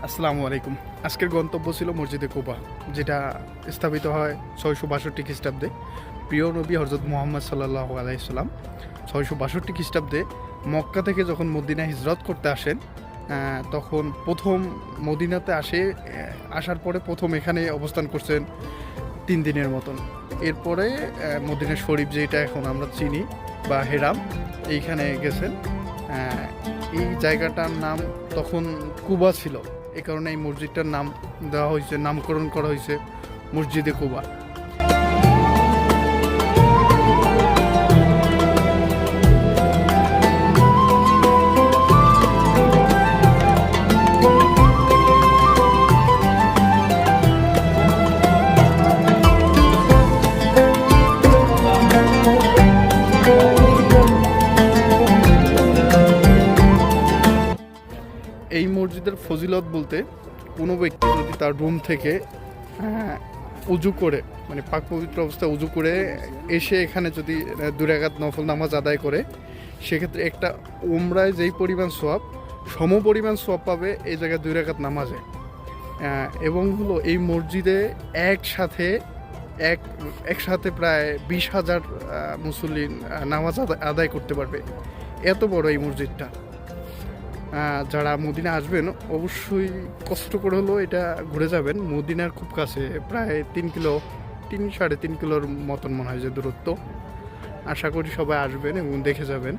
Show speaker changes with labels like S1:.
S1: আসসালামু আলাইকুম। আজকের গন্তব্য ছিল মসজিদে কুবা, যেটা স্থাপিত হয় 662 খ্রিস্টাব্দে। প্রিয় নবী হযরত মুহাম্মদ সাল্লাল্লাহু আলাইহি সাল্লাম 662 খ্রিস্টাব্দে মক্কা থেকে যখন মদিনা হিজরত করতে আসেন, তখন প্রথম মদিনাতে আসার পরে প্রথম এখানে অবস্থান করছেন 3 দিনের মতন। এরপরে মদিনা শরীফ, যেটা এখন আমরা চিনি, বা হেরাম, এইখানে গেছেন। এই জায়গাটার নাম তখন কুবা ছিল, এই কারণে এই মসজিদটার নাম দেওয়া হয়েছে, নামকরণ করা হয়েছে মসজিদে কুবা। এই মসজিদের ফজিলত বলতে, কোনো ব্যক্তি যদি তার রুম থেকে উজু করে, মানে পাক পবিত্র অবস্থায় উজু করে এসে এখানে যদি 2 রাকাত নফল নামাজ আদায় করে, সেক্ষেত্রে একটা উমরায় যেই পরিমাণ সওয়াব, সম পরিমাণ সওয়াব পাবে এই জায়গায় 2 রাকাত নামাজে। এবং হলো এই মসজিদে একসাথে প্রায় 20,000 মুসল্লি নামাজ আদায় করতে পারবে। এত বড় এই মসজিদটা। যারা মদিনা আসবেন অবশ্যই কষ্ট করে হলো এটা ঘুরে যাবেন। মদিনার খুব কাছে, প্রায় 3-3.5 কিলোর মতন মনে হয় যে দূরত্ব। আশা করি সবাই আসবেন এবং দেখে যাবেন।